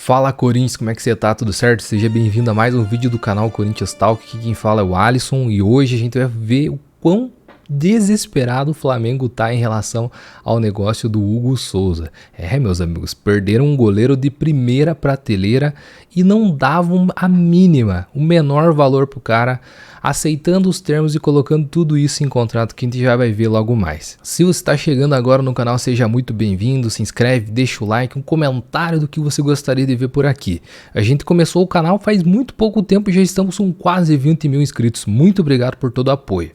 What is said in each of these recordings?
Fala Corinthians, como é que você tá? Tudo certo? Seja bem-vindo a mais um vídeo do canal Corinthians Talk. Aqui quem fala é o Alisson e hoje a gente vai ver o quão desesperado o Flamengo tá em relação ao negócio do Hugo Souza. Meus amigos, perderam um goleiro de primeira prateleira e não davam a mínima, o menor valor pro cara, aceitando os termos e colocando tudo isso em contrato que a gente já vai ver logo mais. Se você está chegando agora no canal, seja muito bem-vindo, se inscreve, deixa o like, um comentário do que você gostaria de ver por aqui. A gente começou o canal faz muito pouco tempo e já estamos com quase 20 mil inscritos. Muito obrigado por todo o apoio.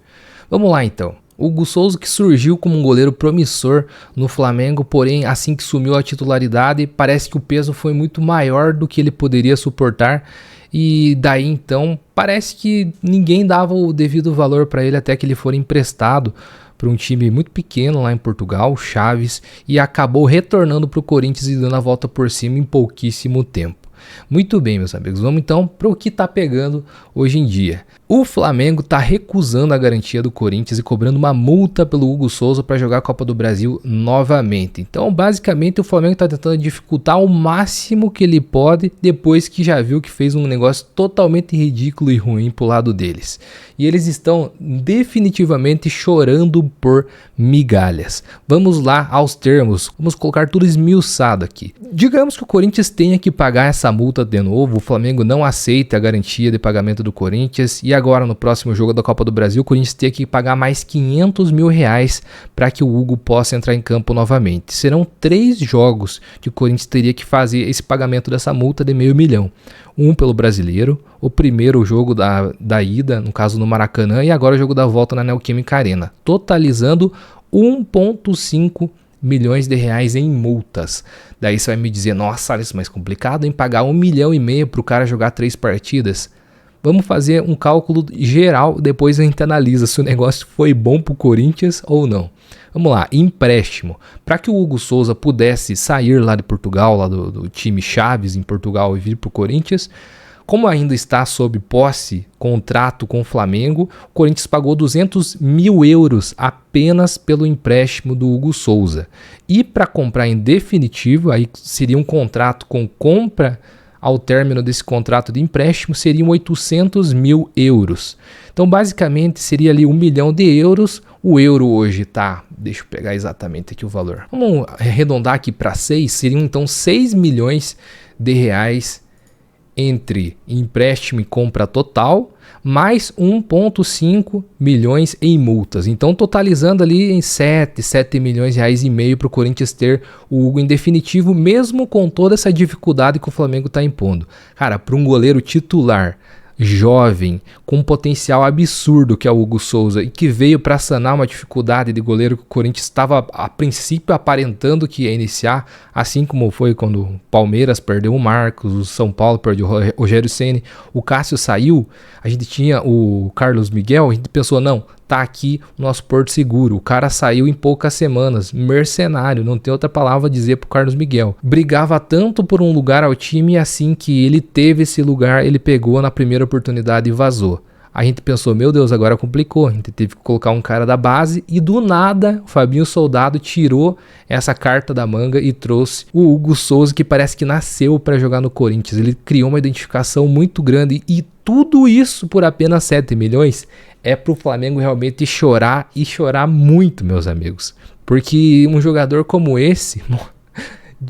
Vamos lá então. Hugo Souza, que surgiu como um goleiro promissor no Flamengo, porém assim que sumiu a titularidade, parece que o peso foi muito maior do que ele poderia suportar e daí então parece que ninguém dava o devido valor para ele até que ele for emprestado para um time muito pequeno lá em Portugal, Chaves, e acabou retornando para o Corinthians e dando a volta por cima em pouquíssimo tempo. Muito bem, meus amigos, vamos então para o que está pegando hoje em dia. O Flamengo está recusando a garantia do Corinthians e cobrando uma multa pelo Hugo Souza para jogar a Copa do Brasil novamente. Então, basicamente, o Flamengo está tentando dificultar o máximo que ele pode depois que já viu que fez um negócio totalmente ridículo e ruim pro lado deles. E eles estão definitivamente chorando por migalhas. Vamos lá aos termos, vamos colocar tudo esmiuçado aqui. Digamos que o Corinthians tenha que pagar essa multa de novo, o Flamengo não aceita a garantia de pagamento do Corinthians e agora no próximo jogo da Copa do Brasil o Corinthians tem que pagar mais 500 mil reais para que o Hugo possa entrar em campo novamente. Serão 3 jogos que o Corinthians teria que fazer esse pagamento dessa multa de $500 mil. Um pelo Brasileiro, o primeiro jogo da ida, no caso no Maracanã, e agora o jogo da volta na Neoquímica Arena, totalizando 1,5 milhões de reais em multas. Daí você vai me dizer, nossa, isso é mais complicado em pagar $1,5 milhão para o cara jogar 3 partidas. Vamos fazer um cálculo geral, depois a gente analisa se o negócio foi bom para o Corinthians ou não. Vamos lá, empréstimo. Para que o Hugo Souza pudesse sair lá de Portugal, lá do time Chaves em Portugal e vir para o Corinthians, como ainda está sob posse, contrato com o Flamengo, o Corinthians pagou 200 mil euros apenas pelo empréstimo do Hugo Souza. E para comprar em definitivo, aí seria um contrato com compra. Ao término desse contrato de empréstimo seriam 800 mil euros. Então basicamente seria ali €1 milhão. O euro hoje tá, deixa eu pegar exatamente aqui o valor. Vamos arredondar aqui para 6, seriam então 6 milhões de reais entre empréstimo e compra total, mais 1,5 milhões em multas. Então, totalizando ali em 7 milhões de reais e meio para o Corinthians ter o Hugo em definitivo, mesmo com toda essa dificuldade que o Flamengo está impondo. Cara, para um goleiro titular, jovem, com um potencial absurdo que é o Hugo Souza e que veio para sanar uma dificuldade de goleiro que o Corinthians estava a princípio aparentando que ia iniciar, assim como foi quando o Palmeiras perdeu o Marcos, o São Paulo perdeu o Rogério Ceni, o Cássio saiu, a gente tinha o Carlos Miguel, a gente pensou, não, tá aqui o nosso porto seguro. O cara saiu em poucas semanas, mercenário, não tem outra palavra a dizer pro Carlos Miguel. Brigava tanto por um lugar ao time, assim que ele teve esse lugar, ele pegou na primeira oportunidade e vazou. A gente pensou, meu Deus, agora complicou, a gente teve que colocar um cara da base e do nada o Fabinho Soldado tirou essa carta da manga e trouxe o Hugo Souza, que parece que nasceu para jogar no Corinthians. Ele criou uma identificação muito grande e tudo isso por apenas 7 milhões é pro Flamengo realmente chorar e chorar muito, meus amigos. Porque um jogador como esse...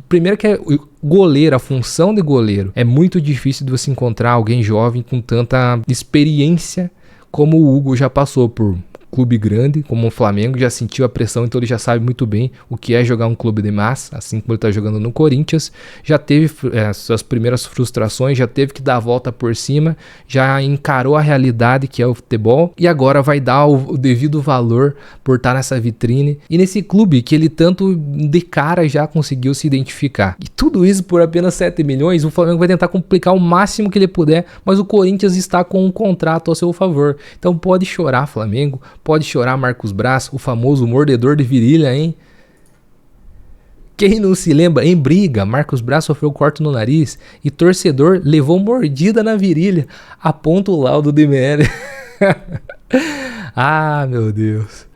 Primeiro que é goleiro, a função de goleiro. É muito difícil de você encontrar alguém jovem com tanta experiência como o Hugo já passou por clube grande, como o Flamengo, já sentiu a pressão, então ele já sabe muito bem o que é jogar um clube de massa, assim como ele está jogando no Corinthians. Já teve suas primeiras frustrações, já teve que dar a volta por cima, já encarou a realidade que é o futebol e agora vai dar o devido valor por estar nessa vitrine e nesse clube que ele tanto de cara já conseguiu se identificar. E tudo isso por apenas 7 milhões, o Flamengo vai tentar complicar o máximo que ele puder, mas o Corinthians está com um contrato a seu favor. Então pode chorar, Flamengo, pode chorar, Marcos Braz, o famoso mordedor de virilha, hein? Quem não se lembra, em briga, Marcos Braz sofreu corte no nariz e torcedor levou mordida na virilha. Aponta o laudo de ML. Ah, meu Deus.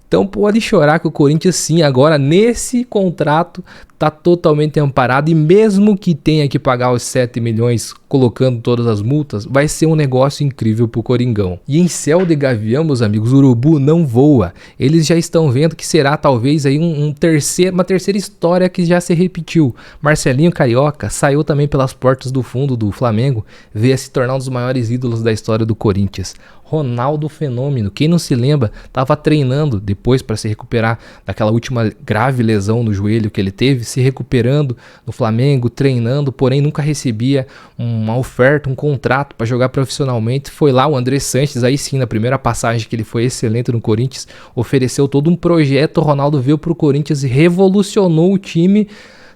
Então pode chorar que o Corinthians sim, agora nesse contrato tá totalmente amparado, e mesmo que tenha que pagar os 7 milhões colocando todas as multas, vai ser um negócio incrível pro Coringão. E em céu de gavião, meus amigos, o urubu não voa. Eles já estão vendo que será talvez aí uma terceira história que já se repetiu. Marcelinho Carioca saiu também pelas portas do fundo do Flamengo, veio a se tornar um dos maiores ídolos da história do Corinthians. Ronaldo Fenômeno, quem não se lembra, estava treinando depois para se recuperar daquela última grave lesão no joelho que ele teve, se recuperando no Flamengo, treinando, porém nunca recebia uma oferta, um contrato para jogar profissionalmente. Foi lá o André Sanches, aí sim, na primeira passagem que ele foi excelente no Corinthians, ofereceu todo um projeto, o Ronaldo veio para o Corinthians e revolucionou o time,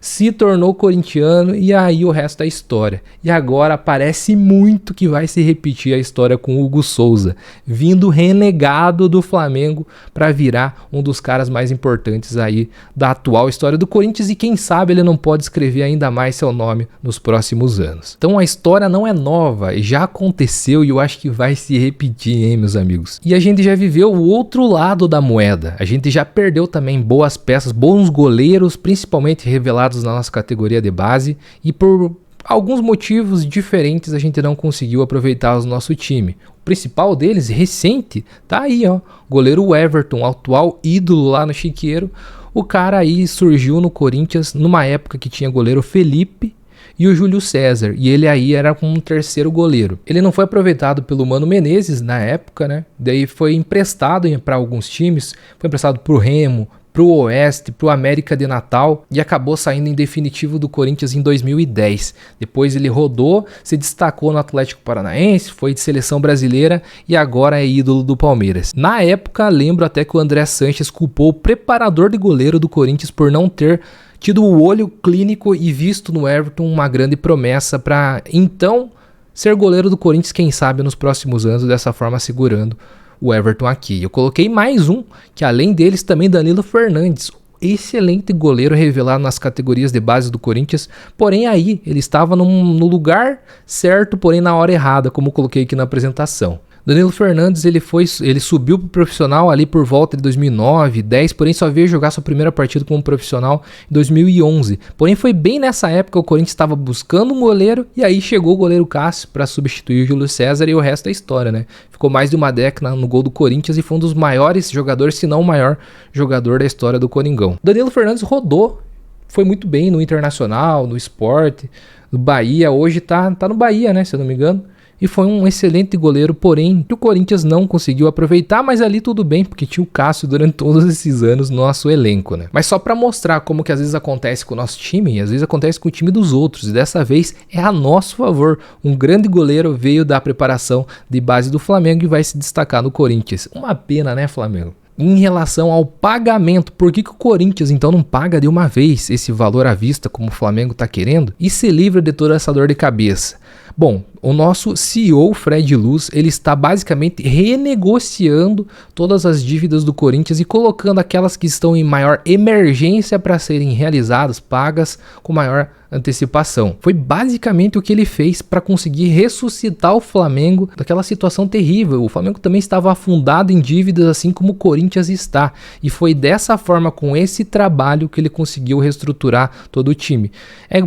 se tornou corintiano, e aí o resto é história. E agora parece muito que vai se repetir a história com o Hugo Souza, vindo renegado do Flamengo para virar um dos caras mais importantes aí da atual história do Corinthians, e quem sabe ele não pode escrever ainda mais seu nome nos próximos anos. Então a história não é nova, já aconteceu e eu acho que vai se repetir, hein, meus amigos? E a gente já viveu o outro lado da moeda, a gente já perdeu também boas peças, bons goleiros, principalmente revelados na nossa categoria de base, e por alguns motivos diferentes a gente não conseguiu aproveitar o nosso time. O principal deles, recente, tá aí, ó, goleiro Everton, atual ídolo lá no Chiqueiro. O cara aí surgiu no Corinthians numa época que tinha goleiro Felipe e o Júlio César, e ele aí era como um terceiro goleiro. Ele não foi aproveitado pelo Mano Menezes na época, né? Daí foi emprestado para alguns times, foi emprestado pro Remo, pro Oeste, pro América de Natal, e acabou saindo em definitivo do Corinthians em 2010. Depois ele rodou, se destacou no Atlético Paranaense, foi de seleção brasileira e agora é ídolo do Palmeiras. Na época, lembro até que o André Sanches culpou o preparador de goleiro do Corinthians por não ter tido o olho clínico e visto no Everton uma grande promessa para então ser goleiro do Corinthians, quem sabe nos próximos anos, dessa forma segurando o Everton aqui. Eu coloquei mais um, que além deles também Danilo Fernandes, excelente goleiro revelado nas categorias de base do Corinthians, porém aí ele estava no lugar certo, porém na hora errada, como eu coloquei aqui na apresentação. Danilo Fernandes, ele subiu para o profissional ali por volta de 2009, 10, porém só veio jogar sua primeira partida como profissional em 2011. Porém foi bem nessa época que o Corinthians estava buscando um goleiro, e aí chegou o goleiro Cássio para substituir o Júlio César, e o resto é história, né? Ficou mais de uma década no gol do Corinthians e foi um dos maiores jogadores, se não o maior jogador da história do Coringão. Danilo Fernandes rodou, foi muito bem no Internacional, no Sport, no Bahia, hoje tá no Bahia, né, se eu não me engano. E foi um excelente goleiro, porém o Corinthians não conseguiu aproveitar, mas ali tudo bem, porque tinha o Cássio durante todos esses anos no nosso elenco, né? Mas só para mostrar como que às vezes acontece com o nosso time, e às vezes acontece com o time dos outros, e dessa vez é a nosso favor. Um grande goleiro veio da preparação de base do Flamengo e vai se destacar no Corinthians. Uma pena, né, Flamengo? Em relação ao pagamento, por que o Corinthians então não paga de uma vez esse valor à vista como o Flamengo está querendo e se livra de toda essa dor de cabeça? Bom, o nosso CEO, Fred Luz, ele está basicamente renegociando todas as dívidas do Corinthians e colocando aquelas que estão em maior emergência para serem realizadas, pagas com maior antecipação. Foi basicamente o que ele fez para conseguir ressuscitar o Flamengo daquela situação terrível. O Flamengo também estava afundado em dívidas, assim como o Corinthians está. E foi dessa forma, com esse trabalho, que ele conseguiu reestruturar todo o time.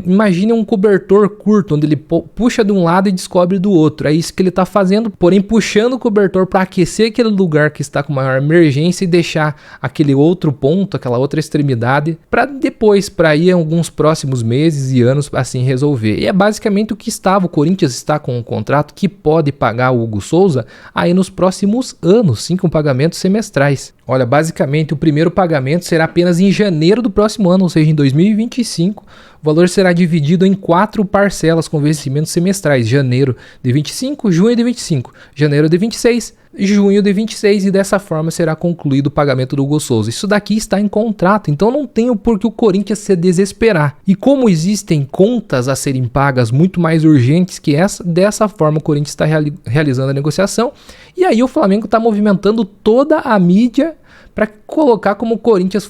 Imagine um cobertor curto, onde ele puxa de um lado e descobre do outro. É isso que ele está fazendo, porém puxando o cobertor para aquecer aquele lugar que está com maior emergência e deixar aquele outro ponto, aquela outra extremidade, para depois, para ir em alguns próximos meses e anos assim resolver. E é basicamente o que estava. O Corinthians está com um contrato que pode pagar o Hugo Souza aí nos próximos anos, sim, com pagamentos semestrais. Olha, basicamente o primeiro pagamento será apenas em janeiro do próximo ano, ou seja, em 2025. O valor será dividido em 4 parcelas com vencimentos semestrais: janeiro de 25, junho de 25, janeiro de 26, junho de 26, e dessa forma será concluído o pagamento do Hugo Souza. Isso daqui está em contrato, então não tem por que o Corinthians se desesperar. E como existem contas a serem pagas muito mais urgentes que essa, dessa forma o Corinthians está realizando a negociação, e aí o Flamengo está movimentando toda a mídia para colocar como o Corinthians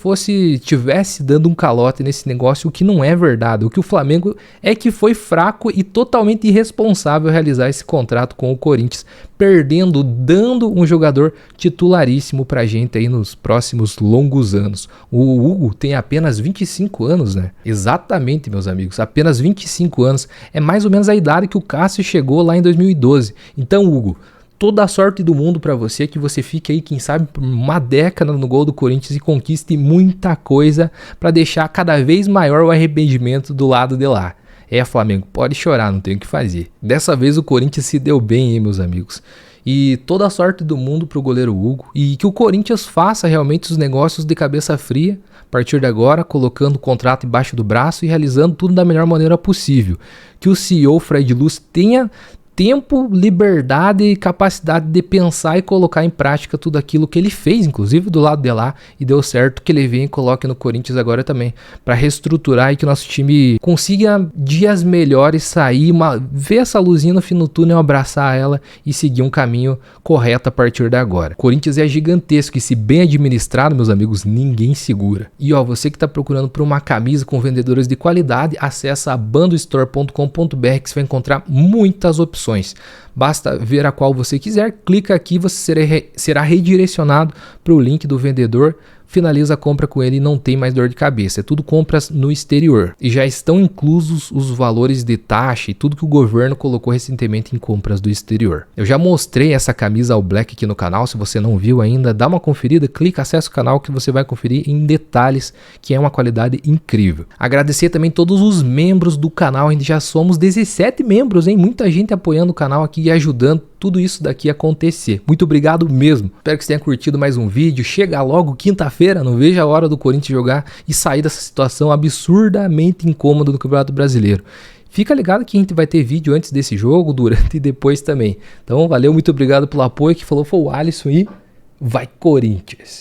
tivesse dando um calote nesse negócio, o que não é verdade. O que o Flamengo é que foi fraco e totalmente irresponsável realizar esse contrato com o Corinthians, dando um jogador titularíssimo pra gente aí nos próximos longos anos. O Hugo tem apenas 25 anos, né? Exatamente, meus amigos, apenas 25 anos. É mais ou menos a idade que o Cássio chegou lá em 2012. Então, Hugo, toda a sorte do mundo pra você, que você fique aí, quem sabe, por uma década no gol do Corinthians e conquiste muita coisa pra deixar cada vez maior o arrependimento do lado de lá. Flamengo, pode chorar, não tem o que fazer. Dessa vez o Corinthians se deu bem, hein, meus amigos. E toda a sorte do mundo pro goleiro Hugo. E que o Corinthians faça realmente os negócios de cabeça fria, a partir de agora, colocando o contrato embaixo do braço e realizando tudo da melhor maneira possível. Que o CEO Fred Luz tenha tempo, liberdade e capacidade de pensar e colocar em prática tudo aquilo que ele fez, inclusive do lado de lá, e deu certo, que ele venha e coloque no Corinthians agora também, para reestruturar e que o nosso time consiga dias melhores, sair, ver essa luzinha no fim do túnel, abraçar ela e seguir um caminho correto a partir de agora. O Corinthians é gigantesco e, se bem administrado, meus amigos, ninguém segura. E ó, você que está procurando por uma camisa com vendedores de qualidade, acessa bandostore.com.br, que você vai encontrar muitas opções. Basta ver a qual você quiser, clica aqui, você será redirecionado para o link do vendedor, finaliza a compra com ele e não tem mais dor de cabeça. É tudo compras no exterior e já estão inclusos os valores de taxa e tudo que o governo colocou recentemente em compras do exterior. Eu já mostrei essa camisa All Black aqui no canal, se você não viu ainda, dá uma conferida, clica, acessa o canal que você vai conferir em detalhes, que é uma qualidade incrível. Agradecer também todos os membros do canal, ainda já somos 17 membros, hein? Muita gente apoiando o canal aqui e ajudando tudo isso daqui acontecer. Muito obrigado mesmo. Espero que você tenha curtido mais um vídeo. Chega logo quinta-feira, não vejo a hora do Corinthians jogar e sair dessa situação absurdamente incômoda do Campeonato Brasileiro. Fica ligado que a gente vai ter vídeo antes desse jogo, durante e depois também. Então valeu, muito obrigado pelo apoio. Que falou foi o Alisson e vai Corinthians!